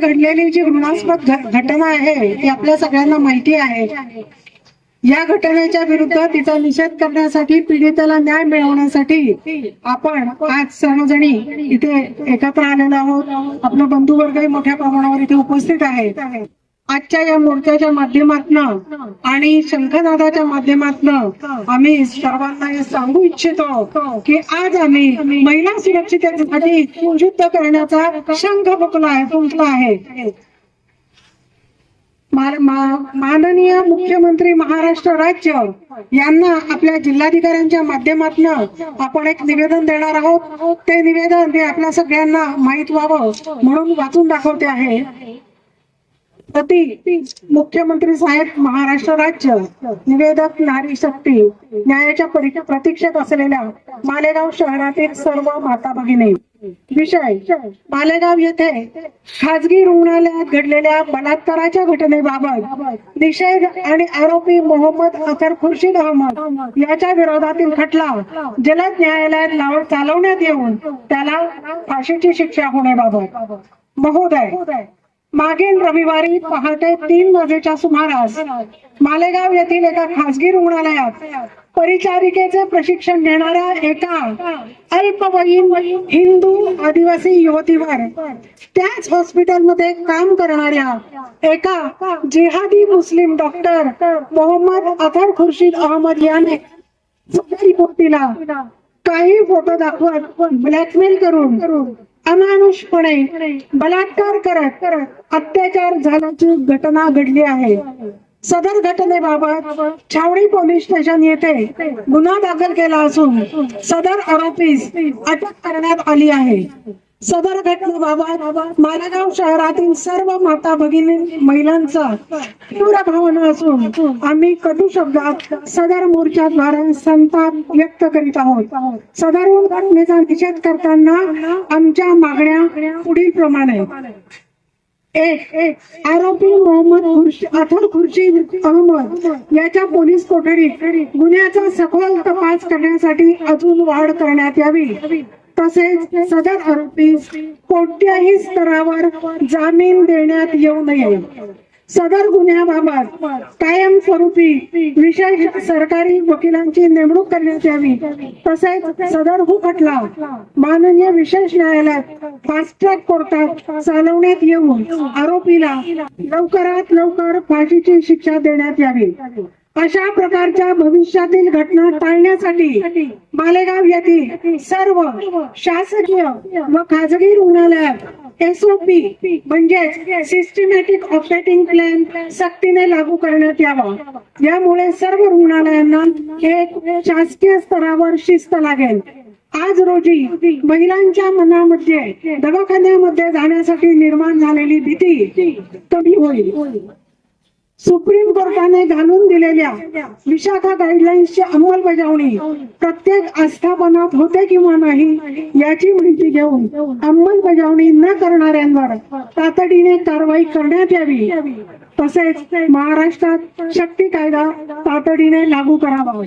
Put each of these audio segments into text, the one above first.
घडलेली जी घृणास्पद घटना आहे ती आपल्या सगळ्यांना माहिती आहे। या घटनेच्या विरुद्ध तिचा निषेध करण्यासाठी, पीडितेला न्याय मिळवण्यासाठी आपण आज सर्वजणी इथे एकत्र आलेलो आहोत। आपला बंधुवर्गही मोठ्या प्रमाणावर इथे उपस्थित आहे। आजच्या या मोर्चाच्या माध्यमातून आणि शंखनादाच्या माध्यमातून आम्ही सर्वांना हे सांगू इच्छितो की आज आम्ही महिला सुरक्षिततेसाठी युद्ध करण्याचा शंख फुंकला आहे। माननीय मुख्यमंत्री महाराष्ट्र राज्य यांना आपल्या जिल्हाधिकाऱ्यांच्या माध्यमातून आपण एक निवेदन देणार आहोत। ते निवेदन हे आपल्या सगळ्यांना माहित व्हावं म्हणून वाचून दाखवते आहे। मुख्यमंत्री साहेब महाराष्ट्र राज्य, निवेदक नारी शक्ती, न्यायाच्या प्रतीक्षेत असलेल्या मालेगाव शहरातील सर्व माता भगिनी। विषय, मालेगाव येथे खाजगी रुग्णालयात घडलेल्या बलात्काराच्या घटनेबाबत निषेध आणि आरोपी मोहम्मद अतर खुर्शीद अहमद याच्या विरोधातील खटला जलद न्यायालयात चालवण्यात येऊन त्याला फाशीची शिक्षा होण्याबाबत। महोदय, मागील रविवारी पहाटे 3 वाजेच्या सुमारास मालेगाव येथील एका खासगी रुग्णालयात परिचारिकेचे प्रशिक्षण घेणाऱ्या एका अल्पवयीन हिंदू आदिवासी युवतीवर त्याच हॉस्पिटलमध्ये काम करणाऱ्या एका जिहादी मुस्लिम डॉक्टर मोहम्मद अतर खुर्शीद अहमद याने रिपोर्टीला काही फोटो दाखवत ब्लॅकमेल करून अमानुषपणे बलात्कार करत अत्याचार झाल्याची घटना घडली आहे। सदर घटनेबाबत छावणी पोलीस स्टेशन येथे गुन्हा दाखल केला असून सदर आरोपीस अटक करण्यात आली आहे। सदर घटनेबाबत मालेगाव शहरातील सर्व माता भगिनी महिलांचा तीव्र भावना असून आम्ही कटू शब्दात सदर मोर्चाद्वारे संताप व्यक्त करीत आहोत। सदर घटनेचा निषेध करताना आमच्या मागण्या पुढील प्रमाणे: 1. आरोपी मोहम्मद अतर खुर्शीद अहमद याच्या पोलीस कोठडीत गुन्ह्याचा सखोल तपास करण्यासाठी अजून वाढ करण्यात यावी। तसेच सदर आरोपीस कोणत्याही स्तरावर जामीन देण्यात येऊ नये। सदर गुन्ह्याबाबत कायमस्वरूपी विशेष सरकारी वकिलांची नेमणूक करण्यात यावी। तसेच सदर खटला माननीय विशेष न्यायालयात फास्ट ट्रॅक कोर्टात चालवण्यात येऊन आरोपीला लवकरात लवकर फाशीची शिक्षा देण्यात यावी। अशा प्रकारच्या भविष्यातील घटना टाळण्यासाठी मालेगाव येथील सर्व शासकीय व खाजगी रुग्णालयात SOP म्हणजे सिस्टमॅटिक ऑपरेटिंग प्लॅन सक्तीने लागू करण्यात यावा। यामुळे सर्व रुग्णालयांना एक शासकीय स्तरावर शिस्त लागेल। आज रोजी महिलांच्या मनामध्ये दवाखान्यामध्ये जाण्यासाठी निर्माण झालेली भीती कमी होईल। सुप्रीम कोर्टाने घालून दिलेल्या विशाखा गाईडलाईन्सची अंमलबजावणी प्रत्येक आस्थापनात होते किंवा नाही याची माहिती घेऊन अंमलबजावणी न करणाऱ्यांवर तातडीने कारवाई करण्यात यावी। तसेच महाराष्ट्रात शक्ती कायदा तातडीने लागू करावा।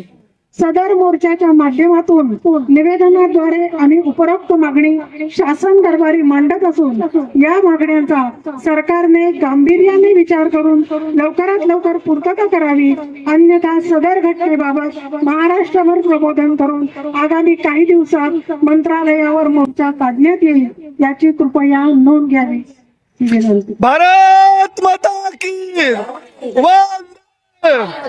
सदर मोर्चाच्या माध्यमातून निवेदनाद्वारे आम्ही उपरोक्त मागणी शासन दरबारी मांडत असून या मागण्यांचा सरकारने गांभीर्याने विचार करून लवकरात लवकर पूर्तता करावी, अन्यथा सदर घटनेबाबत महाराष्ट्रभर प्रबोधन करून आगामी काही दिवसात मंत्रालयावर मोर्चा काढण्यात येईल याची कृपया नोंद घ्यावी। भारत माता की वंदे।